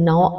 9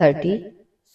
30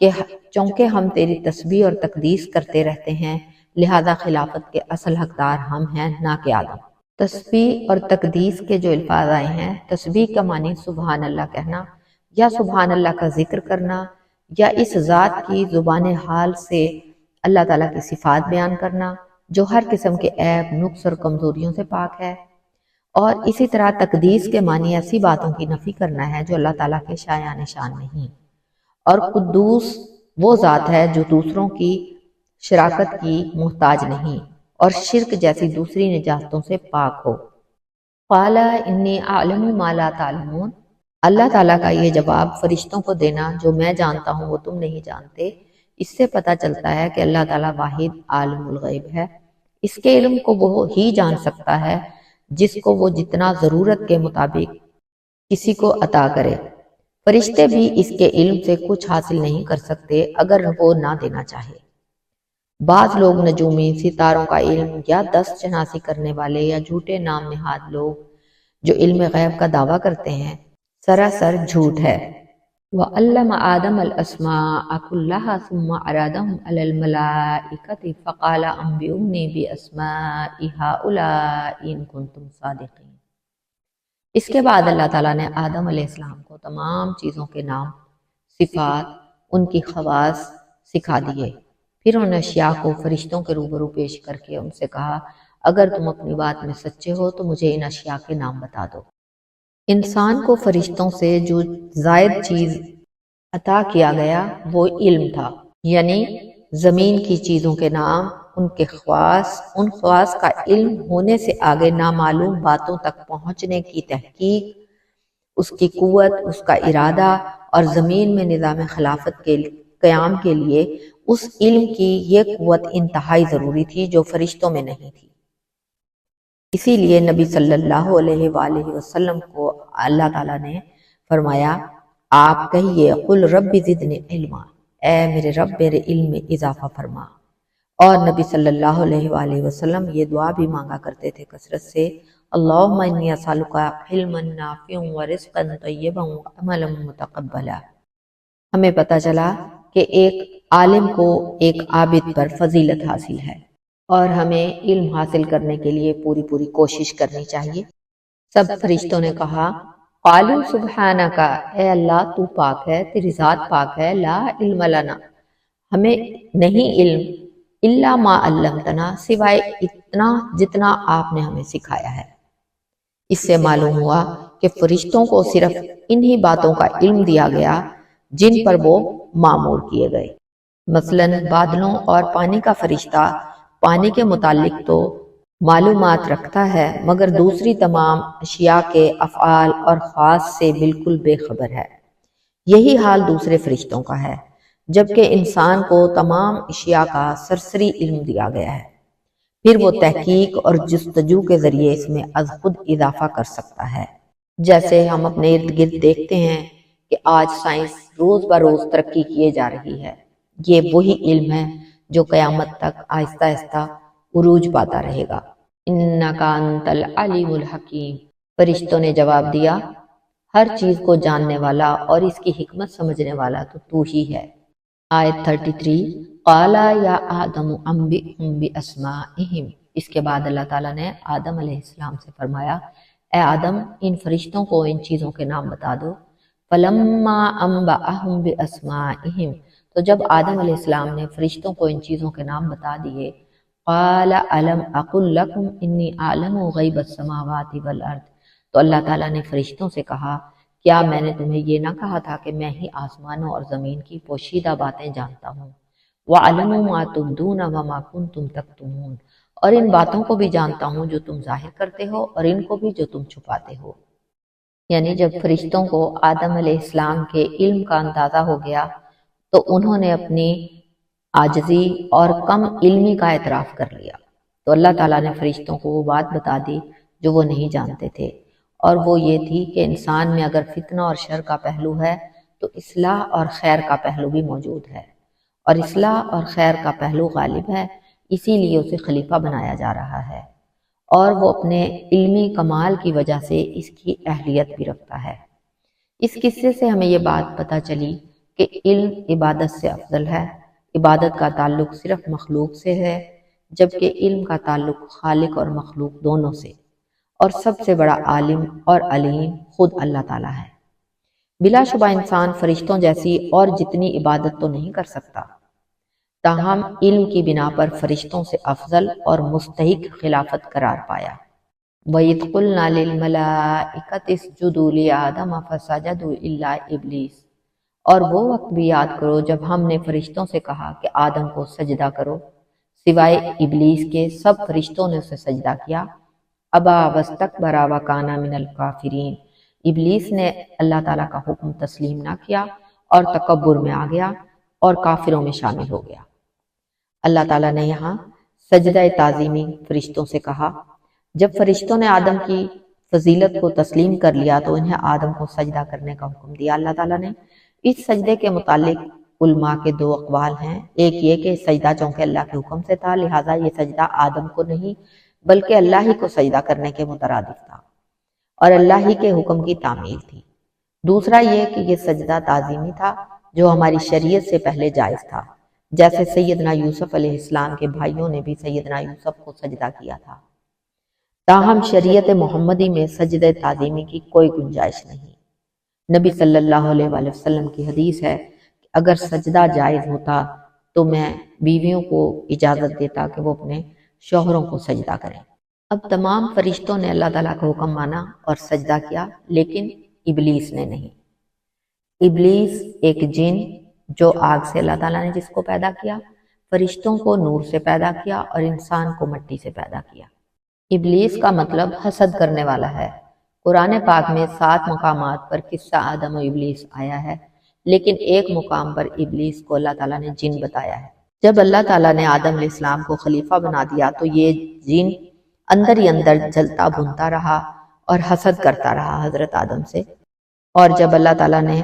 کہ چونکہ ہم تیری تسبیح اور تقدیس کرتے رہتے ہیں، لہذا خلافت کے اصل حقدار ہم ہیں، نہ کہ آدم۔ تسبیح اور تقدیس کے جو الفاظ آئے ہیں، تسبیح کا معنی سبحان اللہ کہنا یا سبحان اللہ کا ذکر کرنا، یا اس ذات کی زبان حال سے اللہ تعالیٰ کی صفات بیان کرنا جو ہر قسم کے عیب، نقص اور کمزوریوں سے پاک ہے۔ اور اسی طرح تقدیس کے معنی ایسی باتوں کی نفی کرنا ہے جو اللہ تعالیٰ کے شایان شان نہیں۔ اور قدوس وہ ذات ہے جو دوسروں کی شراکت کی محتاج نہیں اور شرک جیسی دوسری نجاستوں سے پاک ہو۔ قال انی اعلم ما لا تعلمون، اللہ تعالیٰ کا یہ جواب فرشتوں کو دینا جو میں جانتا ہوں وہ تم نہیں جانتے، اس سے پتہ چلتا ہے کہ اللہ تعالیٰ واحد عالم الغیب ہے۔ اس کے علم کو وہ ہی جان سکتا ہے جس کو وہ جتنا ضرورت کے مطابق کسی کو عطا کرے۔ فرشتے بھی اس کے علم سے کچھ حاصل نہیں کر سکتے اگر وہ نہ دینا چاہے۔ بعض لوگ نجومی، ستاروں کا علم یا دست شناسی کرنے والے یا جھوٹے نام نہاد لوگ جو علم غیب کا دعویٰ کرتے ہیں، سراسر جھوٹ ہے۔ وَعَلَّمَ آدَمَ الْأَسْمَاءَ كُلَّهَا ثُمَّ عَرَضَهُمْ عَلَى الْمَلَائِكَةِ فَقَالَ أَنبِئُونِي بِأَسْمَاءِ هَؤُلَاءِ إِن كُنتُمْ صَادِقِينَ۔ اس کے بعد اللہ تعالیٰ نے آدم علیہ السلام کو تمام چیزوں کے نام، صفات، ان کی خواص سکھا دیے۔ پھر ان اشیاء کو فرشتوں کے روبرو پیش کر کے ان سے کہا، اگر تم اپنی بات میں سچے ہو تو مجھے ان اشیاء کے نام بتا دو۔ انسان کو فرشتوں سے جو زائد چیز عطا کیا گیا وہ علم تھا، یعنی زمین کی چیزوں کے نام، ان کے خواص، ان خواص کا علم ہونے سے آگے نامعلوم باتوں تک پہنچنے کی تحقیق، اس کی قوت، اس کا ارادہ اور زمین میں نظام خلافت کے قیام کے لیے اس علم کی یہ قوت انتہائی ضروری تھی جو فرشتوں میں نہیں تھی۔ اسی لیے نبی صلی اللہ علیہ وآلہ وسلم کو اللہ تعالیٰ نے فرمایا، آپ کہیے قل رب زدنی علما، اے میرے رب میرے علم میں اضافہ فرما۔ اور نبی صلی اللہ علیہ وآلہ وسلم یہ دعا بھی مانگا کرتے تھے کثرت سے، اللہم انی اسألک علما نافعا ورزقا طیبا وعملا متقبلا۔ ہمیں پتہ چلا کہ ایک عالم کو ایک عابد پر فضیلت حاصل ہے، اور ہمیں علم حاصل کرنے کے لیے پوری کوشش کرنی چاہیے۔ سب فرشتوں نے کہا، قالوا سبحانک، اے اللہ تو پاک ہے، تیری ذات پاک ہے، لا علم لنا، ہمیں نہیں علم، الا ما علمتنا، سوائے اتنا جتنا آپ نے ہمیں سکھایا ہے۔ اس سے معلوم ہوا کہ فرشتوں کو صرف انہی باتوں کا علم دیا گیا جن پر وہ مامور کیے گئے۔ مثلاً بادلوں اور پانی کا فرشتہ پانی کے متعلق تو معلومات رکھتا ہے مگر دوسری تمام اشیاء کے افعال اور خواص سے بالکل بے خبر ہے۔ یہی حال دوسرے فرشتوں کا ہے، جبکہ انسان کو تمام اشیاء کا سرسری علم دیا گیا ہے، پھر وہ تحقیق اور جستجو کے ذریعے اس میں از خود اضافہ کر سکتا ہے۔ جیسے ہم اپنے ارد گرد دیکھتے ہیں کہ آج سائنس روز بروز ترقی کیے جا رہی ہے، یہ وہی علم ہے جو قیامت تک آہستہ آہستہ عروج پاتا رہے گا۔ انک انت العلیم الحکیم، فرشتوں نے جواب دیا، ہر چیز کو جاننے والا اور اس کی حکمت سمجھنے والا تو ہی ہے۔ آیت 33، قال یا آدم انبئہم باسمائہم، اس کے بعد اللہ تعالیٰ نے آدم علیہ السلام سے فرمایا، اے آدم ان فرشتوں کو ان چیزوں کے نام بتا دو۔ فلما انبأہم باسمائہم، تو جب آدم علیہ السلام نے فرشتوں کو ان چیزوں کے نام بتا دیے، قال الم اقل لکم انی اعلم غیب السماوات والارض، تو اللہ تعالیٰ نے فرشتوں سے کہا، کیا میں نے تمہیں یہ نہ کہا تھا کہ میں ہی آسمانوں اور زمین کی پوشیدہ باتیں جانتا ہوں، وَأَعْلَمُ مَا تُبْدُونَ وَمَا كُنْتُمْ تَكْتُمُونَ، اور ان باتوں کو بھی جانتا ہوں جو تم ظاہر کرتے ہو اور ان کو بھی جو تم چھپاتے ہو۔ یعنی جب فرشتوں کو آدم علیہ السلام کے علم کا اندازہ ہو گیا تو انہوں نے اپنی عاجزی اور کم علمی کا اعتراف کر لیا، تو اللہ تعالیٰ نے فرشتوں کو وہ بات بتا دی جو وہ نہیں جانتے تھے، اور وہ یہ تھی کہ انسان میں اگر فتنہ اور شر کا پہلو ہے تو اصلاح اور خیر کا پہلو بھی موجود ہے، اور اصلاح اور خیر کا پہلو غالب ہے، اسی لیے اسے خلیفہ بنایا جا رہا ہے، اور وہ اپنے علمی کمال کی وجہ سے اس کی اہلیت بھی رکھتا ہے۔ اس قصے سے ہمیں یہ بات پتہ چلی کہ علم عبادت سے افضل ہے، عبادت کا تعلق صرف مخلوق سے ہے، جبکہ علم کا تعلق خالق اور مخلوق دونوں سے، اور سب سے بڑا عالم اور علیم خود اللہ تعالیٰ ہے۔ بلا شبہ انسان فرشتوں جیسی اور جتنی عبادت تو نہیں کر سکتا، تاہم علم کی بنا پر فرشتوں سے افضل اور مستحق خلافت قرار پایا۔ وَإِذْ قُلْنَا لِلْمَلَائِكَةِ اسْجُدُوا لِآدَمَ فَسَجَدُوا إِلَّا إِبْلِيسَ، اور وہ وقت بھی یاد کرو جب ہم نے فرشتوں سے کہا کہ آدم کو سجدہ کرو، سوائے ابلیس کے سب فرشتوں نے اسے سجدہ کیا۔ ابا واستکبر وکان من الکافرین، ابلیس نے اللہ تعالیٰ کا حکم تسلیم نہ کیا اور تکبر میں آ گیا اور کافروں میں شامل ہو گیا۔ اللہ تعالیٰ نے یہاں سجدہ تعظیمی فرشتوں سے کہا۔ جب فرشتوں نے آدم کی فضیلت کو تسلیم کر لیا تو انہیں آدم کو سجدہ کرنے کا حکم دیا اللہ تعالیٰ نے۔ اس سجدے کے متعلق علماء کے دو اقوال ہیں، ایک یہ کہ سجدہ چونکہ اللہ کے حکم سے تھا لہٰذا یہ سجدہ آدم کو نہیں بلکہ اللہ ہی کو سجدہ کرنے کے مترادف تھا اور اللہ ہی کے حکم کی تعمیل تھی۔ دوسرا یہ کہ یہ سجدہ تعظیمی تھا جو ہماری شریعت سے پہلے جائز تھا، جیسے سیدنا یوسف علیہ السلام کے بھائیوں نے بھی سیدنا یوسف کو سجدہ کیا تھا۔ تاہم شریعت محمدی میں سجدہ تعظیمی کی کوئی گنجائش نہیں۔ نبی صلی اللہ علیہ وآلہ وسلم کی حدیث ہے کہ اگر سجدہ جائز ہوتا تو میں بیویوں کو اجازت دیتا کہ وہ اپنے شوہروں کو سجدہ کریں۔ اب تمام فرشتوں نے اللہ تعالیٰ کا حکم مانا اور سجدہ کیا، لیکن ابلیس نے نہیں۔ ابلیس ایک جن جو آگ سے اللہ تعالیٰ نے جس کو پیدا کیا، فرشتوں کو نور سے پیدا کیا اور انسان کو مٹی سے پیدا کیا۔ ابلیس کا مطلب حسد کرنے والا ہے۔ قرآن پاک میں 7 مقامات پر قصہ آدم و ابلیس آیا ہے، لیکن ایک مقام پر ابلیس کو اللہ تعالیٰ نے جن بتایا ہے۔ جب اللہ تعالیٰ نے آدم علیہ السلام کو خلیفہ بنا دیا تو یہ جن اندر ہی اندر جلتا بھنتا رہا اور حسد کرتا رہا حضرت آدم سے، اور جب اللہ تعالیٰ نے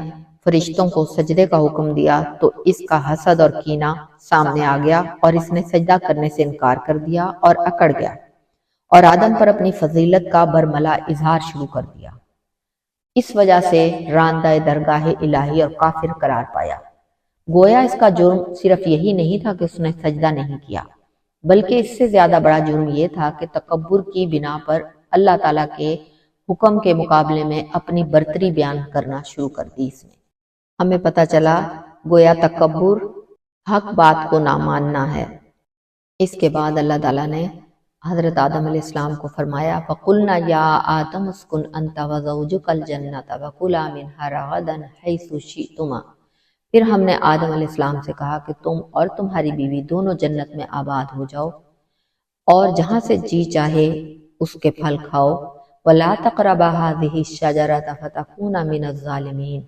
فرشتوں کو سجدے کا حکم دیا تو اس کا حسد اور کینہ سامنے آ گیا اور اس نے سجدہ کرنے سے انکار کر دیا اور اکڑ گیا اور آدم پر اپنی فضیلت کا برملا اظہار شروع کر دیا۔ اس وجہ سے راندہ درگاہ الہی اور کافر قرار پایا۔ گویا اس کا جرم صرف یہی نہیں تھا کہ اس نے سجدہ نہیں کیا، بلکہ اس سے زیادہ بڑا جرم یہ تھا کہ تکبر کی بنا پر اللہ تعالیٰ کے حکم کے مقابلے میں اپنی برتری بیان کرنا شروع کر دی اس نے۔ ہمیں پتہ چلا گویا تکبر حق بات کو نہ ماننا ہے۔ اس کے بعد اللہ تعالیٰ نے حضرت آدم علیہ السلام کو فرمایا فَقُلْنَا يَا آدَمُ اسْكُنْ أَنْتَ وَزَوْجُكَ الْجَنَّةَ وَكُلَا مِنْهَا رَغَدًا حَيْثُ شِئْتُمَا، پھر ہم نے آدم علیہ السلام سے کہا کہ تم اور تمہاری بیوی دونوں جنت میں آباد ہو جاؤ اور جہاں سے جی چاہے اس کے پھل کھاؤ، وَلَا تَقْرَبَا هَٰذِهِ الشَّجَرَةَ فَتَكُونَا مِنَ الظَّالِمِينَ،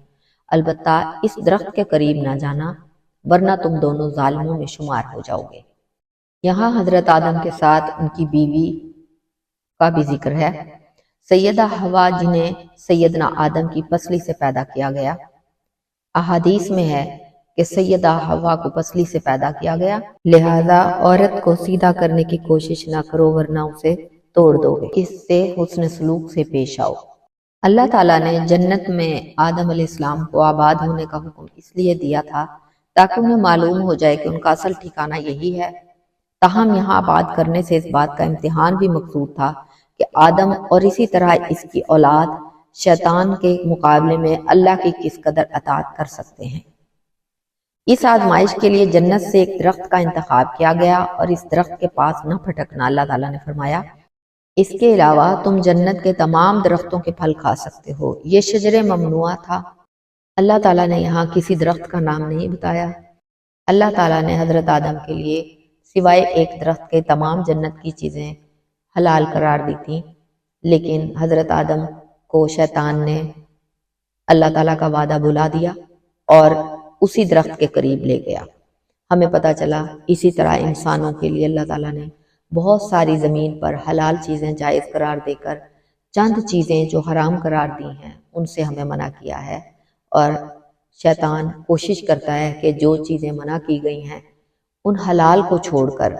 البتہ اس درخت کے قریب نہ جانا ورنہ تم دونوں ظالموں میں شمار ہو جاؤ گے۔ یہاں حضرت آدم کے ساتھ ان کی بیوی کا بھی ذکر ہے، سیدہ حوا جنہیں سیدنا آدم کی پسلی سے پیدا کیا گیا۔ احادیث میں ہے کہ سیدہ حوا کو پسلی سے پیدا کیا گیا، لہذا عورت کو سیدھا کرنے کی کوشش نہ کرو ورنہ اسے توڑ دو گے، اس سے حسن سلوک سے پیش آؤ۔ اللہ تعالیٰ نے جنت میں آدم علیہ السلام کو آباد ہونے کا حکم اس لیے دیا تھا تاکہ انہیں معلوم ہو جائے کہ ان کا اصل ٹھکانہ یہی ہے۔ تاہم یہاں آباد کرنے سے اس بات کا امتحان بھی مقصود تھا کہ آدم اور اسی طرح اس کی اولاد شیطان کے مقابلے میں اللہ کی کس قدر اطاعت کر سکتے ہیں۔ اس آزمائش کے لیے جنت سے ایک درخت کا انتخاب کیا گیا اور اس درخت کے پاس نہ پھٹکنا۔ اللہ تعالیٰ نے فرمایا اس کے علاوہ تم جنت کے تمام درختوں کے پھل کھا سکتے ہو، یہ شجر ممنوعہ تھا۔ اللہ تعالیٰ نے یہاں کسی درخت کا نام نہیں بتایا۔ اللہ تعالیٰ نے حضرت آدم کے لیے سوائے ایک درخت کے تمام جنت کی چیزیں حلال قرار دی تھیں، لیکن حضرت آدم کو شیطان نے اللہ تعالیٰ کا وعدہ بھلا دیا اور اسی درخت کے قریب لے گیا۔ ہمیں پتہ چلا اسی طرح انسانوں کے لیے اللہ تعالیٰ نے بہت ساری زمین پر حلال چیزیں جائز قرار دے کر چند چیزیں جو حرام قرار دی ہیں ان سے ہمیں منع کیا ہے، اور شیطان کوشش کرتا ہے کہ جو چیزیں منع کی گئی ہیں ان حلال کو چھوڑ کر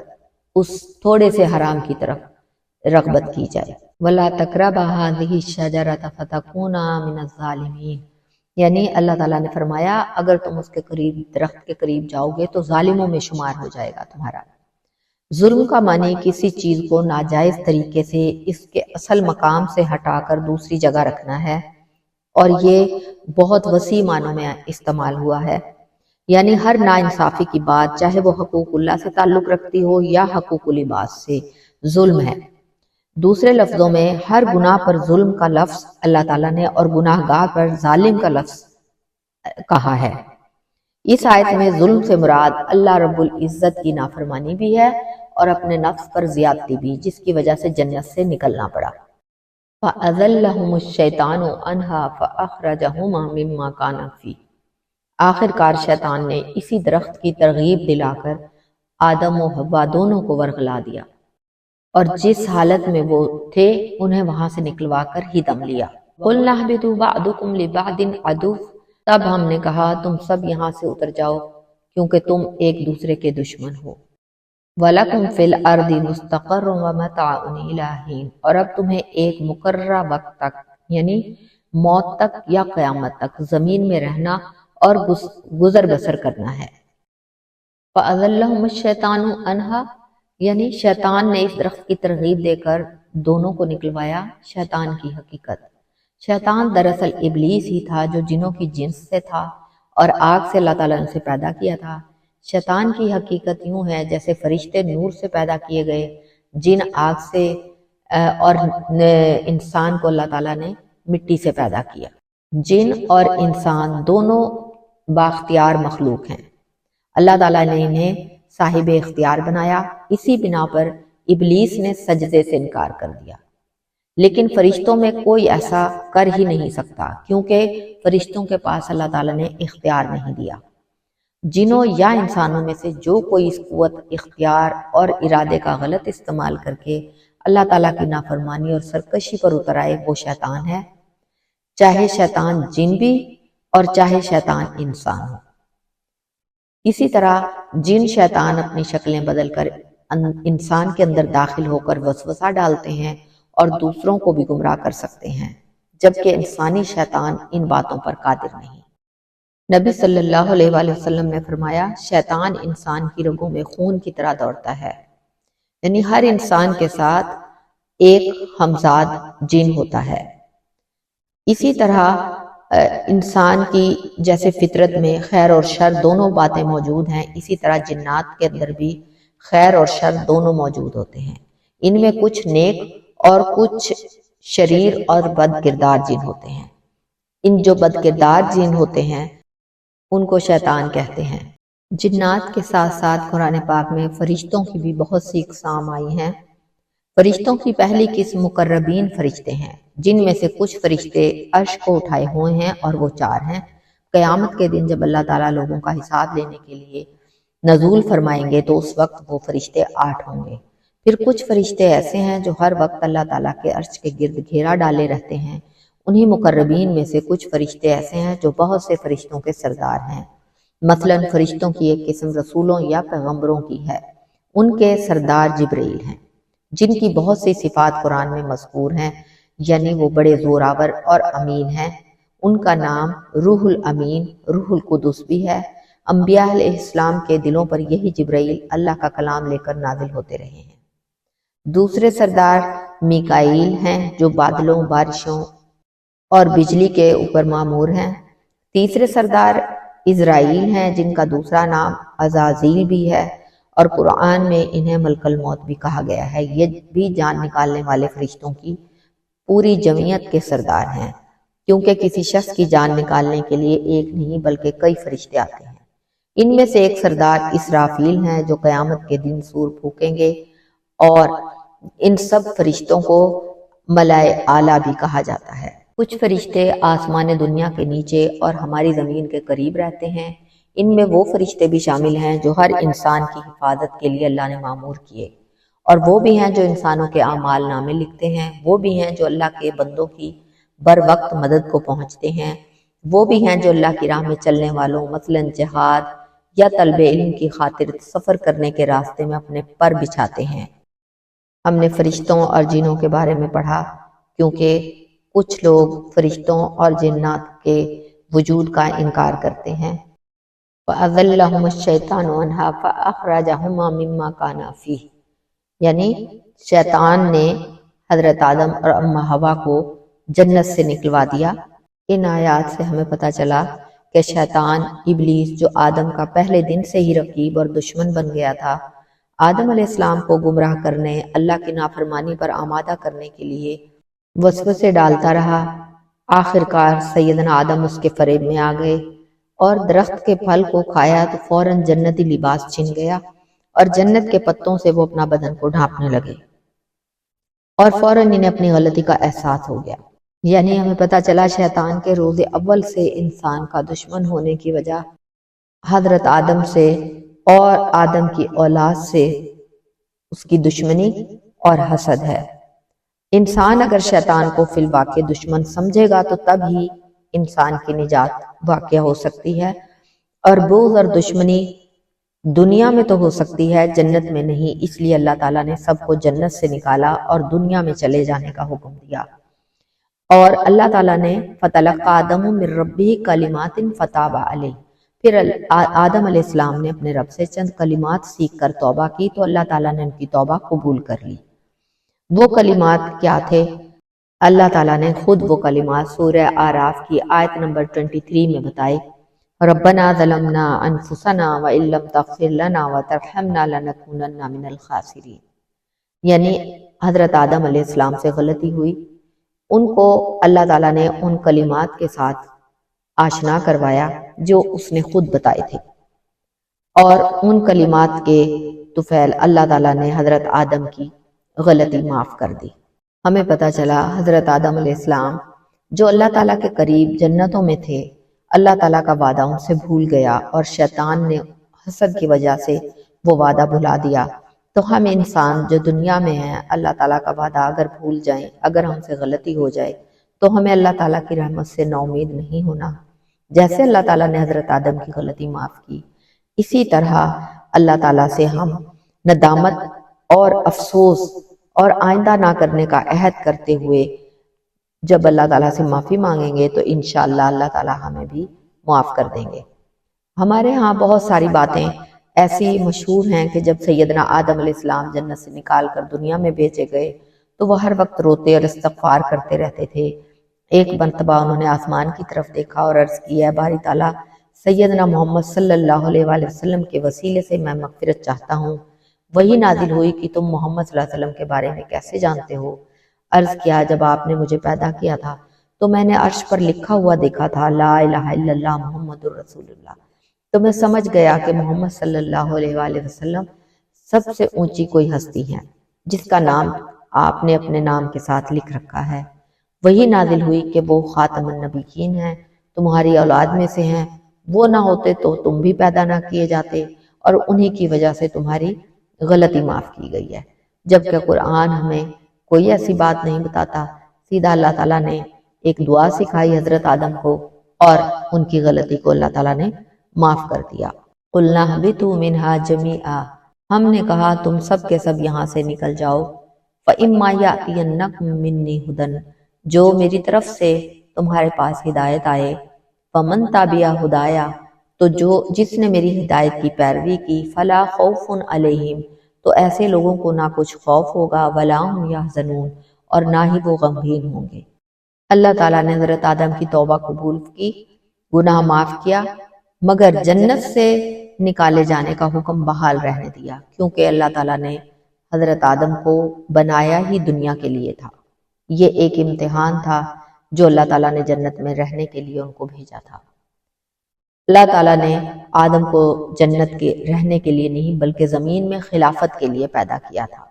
اس تھوڑے سے حرام کی طرف رغبت کی جائے۔ وَلَا تَقْرَبَا هَٰذِهِ الشَّجَرَةَ فَتَكُونَا مِنَ الظَّالِمِينَ، یعنی اللہ تعالیٰ نے فرمایا اگر تم اس کے قریب درخت کے قریب جاؤ گے تو ظالموں میں شمار ہو جائے گا تمہارا۔ ظلم کا معنی کسی چیز کو ناجائز طریقے سے اس کے اصل مقام سے ہٹا کر دوسری جگہ رکھنا ہے، اور یہ بہت وسیع معنوں میں استعمال ہوا ہے۔ یعنی ہر ناانصافی کی بات چاہے وہ حقوق اللہ سے تعلق رکھتی ہو یا حقوق العباد سے، ظلم ہے۔ دوسرے لفظوں میں ہر گناہ پر ظلم کا لفظ اللہ تعالیٰ نے اور گناہ گار پر ظالم کا لفظ کہا ہے۔ اس آیت میں ظلم سے مراد اللہ رب العزت کی نافرمانی بھی ہے اور اپنے نفس پر زیادتی بھی، جس کی وجہ سے جنت سے نکلنا پڑا۔ فَأَذَلَّهُمُ الشَّيْطَانُ عَنْهَا فَأَخْرَجَهُمَا مِمَّا كَانَ فِيهِ۔ آخر کار شیطان نے اسی درخت کی ترغیب دلا کر آدم و حوا دونوں کو ورغلا دیا، اور جس حالت میں وہ تھے انہیں وہاں سے نکلوا کر ہی دم لیا۔ قُلْنَا اهْبِطُوا بَعْضُكُمْ لِبَعْضٍ عَدُوٌّ۔ تب ہم نے کہا تم سب یہاں سے اتر جاؤ کیونکہ تم ایک دوسرے کے دشمن ہو۔ وَلَكُمْ فِي الْأَرْضِ مُسْتَقَرٌّ وَمَتَاعٌ إِلَىٰ حِينٍ۔ اور اب تمہیں ایک مقررہ وقت تک یعنی موت تک یا قیامت تک زمین میں رہنا اور گزر بسر کرنا ہے۔ فَأَذَلَّهُمُ الشَّيْطَانُ عَنْهَا یعنی شیطان نے اس درخت کی ترغیب دے کر دونوں کو نکلوایا۔ شیطان کی حقیقت، شیطان دراصل ابلیس ہی تھا جو جنوں کی جنس سے تھا اور آگ سے اللہ تعالیٰ نے اسے پیدا کیا تھا۔ شیطان کی حقیقت یوں ہے جیسے فرشتے نور سے پیدا کیے گئے، جن آگ سے، اور انسان کو اللہ تعالیٰ نے مٹی سے پیدا کیا۔ جن اور انسان دونوں بااختیار مخلوق ہیں، اللہ تعالیٰ نے انہیں صاحب اختیار بنایا، اسی بنا پر ابلیس نے سجدے سے انکار کر دیا۔ لیکن فرشتوں میں کوئی ایسا کر ہی نہیں سکتا کیونکہ فرشتوں کے پاس اللہ تعالیٰ نے اختیار نہیں دیا۔ جنوں یا انسانوں میں سے جو کوئی اس قوت اختیار اور ارادے کا غلط استعمال کر کے اللہ تعالیٰ کی نافرمانی اور سرکشی پر اتر آئے وہ شیطان ہے، چاہے شیطان جن بھی اور چاہے شیطان انسان ہو۔ اسی طرح جن شیطان اپنی شکلیں بدل کر انسان کے اندر داخل ہو کر وسوسہ ڈالتے ہیں اور دوسروں کو بھی گمراہ کر سکتے ہیں، جبکہ انسانی شیطان ان باتوں پر قادر نہیں۔ نبی صلی اللہ علیہ وآلہ وسلم نے فرمایا شیطان انسان کی رگوں میں خون کی طرح دوڑتا ہے، یعنی ہر انسان کے ساتھ ایک ہمزاد جن ہوتا ہے۔ اسی طرح انسان کی جیسے فطرت میں خیر اور شر دونوں باتیں موجود ہیں، اسی طرح جنات کے اندر بھی خیر اور شر دونوں موجود ہوتے ہیں۔ ان میں کچھ نیک اور کچھ شریر اور بد کردار جن ہوتے ہیں۔ ان جو بد کردار جن ہوتے ہیں ان کو شیطان کہتے ہیں۔ جنات کے ساتھ ساتھ قرآن پاک میں فرشتوں کی بھی بہت سی اقسام آئی ہیں۔ فرشتوں کی پہلی قسم مقربین فرشتے ہیں، جن میں سے کچھ فرشتے عرش کو اٹھائے ہوئے ہیں اور وہ 4 ہیں۔ قیامت کے دن جب اللہ تعالیٰ لوگوں کا حساب لینے کے لیے نزول فرمائیں گے تو اس وقت وہ فرشتے 8 ہوں گے۔ پھر کچھ فرشتے ایسے ہیں جو ہر وقت اللہ تعالیٰ کے عرش کے گرد گھیرا ڈالے رہتے ہیں۔ انہی مقربین میں سے کچھ فرشتے ایسے ہیں جو بہت سے فرشتوں کے سردار ہیں۔ مثلا فرشتوں کی ایک قسم رسولوں یا پیغمبروں کی ہے، ان کے سردار جبرائیل ہیں، جن کی بہت سی صفات قرآن میں مذکور ہیں، یعنی وہ بڑے زوراور اور امین ہیں۔ ان کا نام روح الامین، روح القدس بھی ہے۔ انبیاء علیہ السلام کے دلوں پر یہی جبرائیل اللہ کا کلام لے کر نازل ہوتے رہے ہیں۔ دوسرے سردار میکائیل ہیں جو بادلوں، بارشوں اور بجلی کے اوپر مامور ہیں۔ تیسرے سردار عزرائیل ہیں جن کا دوسرا نام عزازیل بھی ہے، اور قرآن میں انہیں ملک الموت بھی کہا گیا ہے۔ یہ بھی جان نکالنے والے فرشتوں کی پوری جمعیت کے سردار ہیں، کیونکہ کسی شخص کی جان نکالنے کے لیے ایک نہیں بلکہ کئی فرشتے آتے ہیں۔ ان میں سے ایک سردار اسرافیل ہیں جو قیامت کے دن سور پھونکیں گے، اور ان سب فرشتوں کو ملائے اعلیٰ بھی کہا جاتا ہے۔ کچھ فرشتے آسمان دنیا کے نیچے اور ہماری زمین کے قریب رہتے ہیں۔ ان میں وہ فرشتے بھی شامل ہیں جو ہر انسان کی حفاظت کے لیے اللہ نے مامور کیے، اور وہ بھی ہیں جو انسانوں کے اعمال نامے لکھتے ہیں، وہ بھی ہیں جو اللہ کے بندوں کی بر وقت مدد کو پہنچتے ہیں، وہ بھی ہیں جو اللہ کی راہ میں چلنے والوں مثلا جہاد یا طلب علم کی خاطر سفر کرنے کے راستے میں اپنے پر بچھاتے ہیں۔ ہم نے فرشتوں اور جنوں کے بارے میں پڑھا کیونکہ کچھ لوگ فرشتوں اور جنات کے وجود کا انکار کرتے ہیں۔ فَأَذَلَّهُمُ الشَّيْطَانُ عَنْهَا فَأَخْرَجَهُمَا مِمَّا كَانَا فِيهِ، یعنی شیطان نے حضرت آدم اور اماں حوا کو جنت سے نکلوا دیا۔ ان آیات سے ہمیں پتہ چلا کہ شیطان ابلیس جو آدم کا پہلے دن سے ہی رقیب اور دشمن بن گیا تھا، آدم علیہ السلام کو گمراہ کرنے، اللہ کی نافرمانی پر آمادہ کرنے کے لیے وسوسے ڈالتا رہا۔ آخر کار سیدنا آدم اس کے فریب میں آ گئے اور درخت کے پھل کو کھایا تو فوراً جنتی لباس چھن گیا اور جنت کے پتوں سے وہ اپنا بدن کو ڈھانپنے لگے اور فوراً انہیں اپنی غلطی کا احساس ہو گیا۔ یعنی ہمیں پتہ چلا شیطان کے روز اول سے انسان کا دشمن ہونے کی وجہ حضرت آدم سے اور آدم کی اولاد سے اس کی دشمنی اور حسد ہے۔ انسان اگر شیطان کو فی الواقع دشمن سمجھے گا تو تب ہی انسان کی نجات واقع ہو سکتی ہے، اور بغض اور دشمنی دنیا میں تو ہو سکتی ہے، جنت میں نہیں۔ اس لیے اللہ تعالیٰ نے سب کو جنت سے نکالا اور دنیا میں چلے جانے کا حکم دیا۔ اور اللہ تعالیٰ نے فَتَلَقَّىٰ آدَمُ مِن رَّبِّهِ كَلِمَاتٍ فَتَابَ عَلَيْهِ، پھر آدم علیہ السلام نے اپنے رب سے چند کلمات سیکھ کر توبہ کی تو اللہ تعالیٰ نے ان کی توبہ قبول کر لی۔ وہ کلمات کیا تھے؟ اللہ تعالیٰ نے خود وہ کلمات سورہ اعراف کی آیت نمبر 23 میں بتائے، ربنا ظلمنا انفسنا وان لم تغفر لنا وترحمنا لنکونن من الخاسرین، یعنی حضرت آدم علیہ السلام سے غلطی ہوئی، ان کو اللہ تعالیٰ نے ان کلمات کے ساتھ آشنا کروایا جو اس نے خود بتائے تھے، اور ان کلمات کے طفیل اللہ تعالیٰ نے حضرت آدم کی غلطی معاف کر دی۔ ہمیں پتہ چلا حضرت آدم علیہ السلام جو اللہ تعالیٰ کے قریب جنتوں میں تھے، اللہ تعالیٰ کا وعدہ ان سے بھول گیا اور شیطان نے حسد کی وجہ سے وہ وعدہ بھلا دیا۔ تو ہم انسان جو دنیا میں ہیں اللہ تعالیٰ کا وعدہ اگر بھول جائیں، اگر ہم سے غلطی ہو جائے تو ہمیں اللہ تعالیٰ کی رحمت سے نا امید نہیں ہونا۔ جیسے اللہ تعالیٰ نے حضرت آدم کی غلطی معاف کی، اسی طرح اللہ تعالیٰ سے ہم ندامت اور افسوس اور آئندہ نہ کرنے کا عہد کرتے ہوئے جب اللہ تعالیٰ سے معافی مانگیں گے تو انشاءاللہ اللہ تعالیٰ ہمیں بھی معاف کر دیں گے۔ ہمارے ہاں بہت ساری باتیں ایسی مشہور ہیں کہ جب سیدنا آدم علیہ السلام جنت سے نکال کر دنیا میں بھیجے گئے تو وہ ہر وقت روتے اور استغفار کرتے رہتے تھے۔ ایک مرتبہ انہوں نے آسمان کی طرف دیکھا اور عرض کیا، باری تعالیٰ سیدنا محمد صلی اللہ علیہ وآلہ وسلم کے وسیلے سے میں مغفرت چاہتا ہوں۔ وہی نازل ہوئی کہ تم محمد صلی اللہ علیہ وسلم کے بارے میں کیسے جانتے ہو؟ عرض کیا، جب آپ نے مجھے پیدا کیا تھا تو میں نے عرش پر لکھا ہوا دیکھا تھا لا الہ الا اللہ محمد الرسول اللہ، تو میں سمجھ گیا کہ محمد صلی اللہ علیہ وآلہ وسلم سب سے اونچی کوئی ہستی ہے جس کا نام آپ نے اپنے نام کے ساتھ لکھ رکھا ہے۔ وہی نازل ہوئی کہ وہ خاتم النبیین ہیں، تمہاری اولاد میں سے ہیں، وہ نہ ہوتے تو تم بھی پیدا نہ کیے جاتے، اور انہی کی وجہ سے تمہاری غلطی معاف کی گئی ہے۔ جبکہ قرآن ہمیں کوئی ایسی بات نہیں بتاتا، سیدھا اللہ تعالیٰ نے ایک دعا سکھائی حضرت آدم کو اور ان کی غلطی کو اللہ تعالیٰ نے معاف کر دیا۔ قُلْنَا اهْبِطُوا مِنْهَا جَمِيعًا، ہم نے کہا تم سب کے سب یہاں سے نکل جاؤ۔ فَإِمَّا يَأْتِيَنَّكُم مِّنِّي هُدًى، جو میری طرف سے تمہارے پاس ہدایت آئے، فَمَن تَبِعَ هُدَايَ، تو جس نے میری ہدایت کی پیروی کی، فَلَا خَوْفٌ عَلَيْهِمْ، تو ایسے لوگوں کو نہ کچھ خوف ہوگا، وَلَا هُمْ يَحْزَنُونَ، اور نہ ہی وہ غمگین ہوں گے۔ اللہ تعالیٰ نے حضرت آدم کی توبہ قبول کی، گناہ معاف کیا، مگر جنت سے نکالے جانے کا حکم بحال رہنے دیا، کیونکہ اللہ تعالیٰ نے حضرت آدم کو بنایا ہی دنیا کے لیے تھا۔ یہ ایک امتحان تھا جو اللہ تعالیٰ نے جنت میں رہنے کے لیے ان کو بھیجا تھا۔ اللہ تعالیٰ نے آدم کو جنت کے رہنے کے لیے نہیں بلکہ زمین میں خلافت کے لیے پیدا کیا تھا۔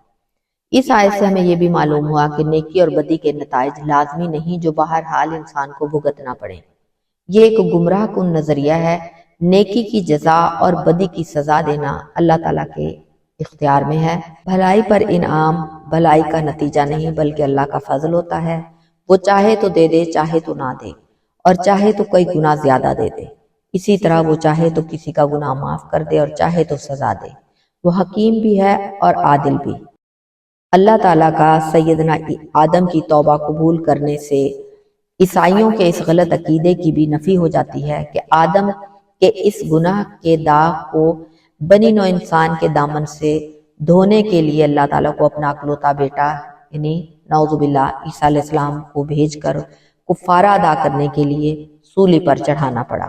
اس آیت سے ہمیں یہ بھی معلوم ہوا کہ نیکی اور بدی کے نتائج لازمی نہیں جو بہرحال انسان کو بھگتنا پڑے۔ یہ ایک گمراہ کن نظریہ ہے۔ نیکی کی جزا اور بدی کی سزا دینا اللہ تعالیٰ کے اختیار میں ہے۔ بھلائی پر انعام بھلائی کا نتیجہ نہیں بلکہ اللہ کا فضل ہوتا ہے، وہ چاہے تو دے دے، چاہے تو نہ دے، اور چاہے تو کئی گنا زیادہ دے دے۔ اسی طرح وہ چاہے تو کسی کا گناہ معاف کر دے اور چاہے تو سزا دے۔ وہ حکیم بھی ہے اور عادل بھی۔ اللہ تعالیٰ کا سیدنا آدم کی توبہ قبول کرنے سے عیسائیوں کے اس غلط عقیدے کی بھی نفی ہو جاتی ہے کہ آدم کے اس گناہ کے داغ کو بنی نوع انسان کے دامن سے دھونے کے لیے اللہ تعالیٰ کو اپنا اکلوتا بیٹا یعنی نعوذ باللہ عیسیٰ علیہ السلام کو بھیج کر کفارہ ادا کرنے کے لیے سولی پر چڑھانا پڑا،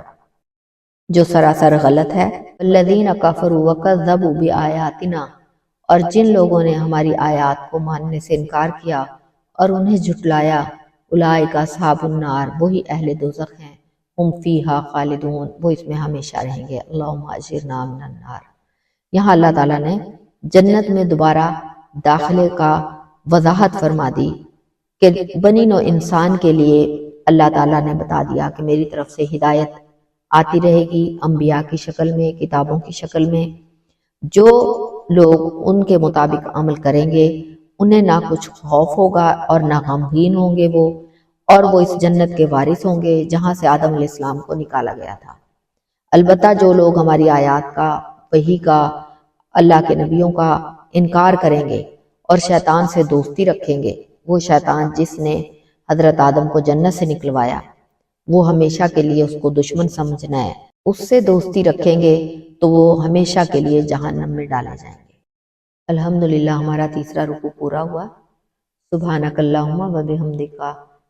جو سراسر غلط ہے۔ الذین کفروا وکذبوا بآیاتنا، اور جن لوگوں نے ہماری آیات کو ماننے سے انکار کیا اور انہیں جھٹلایا، اولئک اصحاب النار، وہی اہل دوزخ ہیں، ہم فیہا خالدون، وہ اس میں ہمیشہ رہیں گے۔ اللہم اجرنا من النار۔ یہاں اللہ تعالیٰ نے جنت میں دوبارہ داخلے کا وضاحت فرما دی کہ بنی نوع انسان کے لیے اللہ تعالیٰ نے بتا دیا کہ میری طرف سے ہدایت آتی رہے گی، انبیاء کی شکل میں، کتابوں کی شکل میں۔ جو لوگ ان کے مطابق عمل کریں گے انہیں نہ کچھ خوف ہوگا اور نہ غمگین ہوں گے وہ، اور وہ اس جنت کے وارث ہوں گے جہاں سے آدم علیہ السلام کو نکالا گیا تھا۔ البتہ جو لوگ ہماری آیات کا، وحی کا، اللہ کے نبیوں کا انکار کریں گے اور شیطان سے دوستی رکھیں گے، وہ شیطان جس نے حضرت آدم کو جنت سے نکلوایا، وہ ہمیشہ کے لیے اس کو دشمن سمجھنا ہے، اس سے دوستی رکھیں گے تو وہ ہمیشہ کے لیے جہنم میں ڈالے جائیں گے۔ الحمدللہ ہمارا تیسرا رکوع پورا ہوا۔ سبحانک اللہم و بحمدک،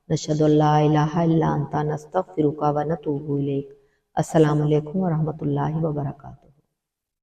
نشہد ان لا الہ الا انت، نستغفرک و نتوب الیک۔ السلام علیکم ورحمۃ اللہ وبرکاتہ۔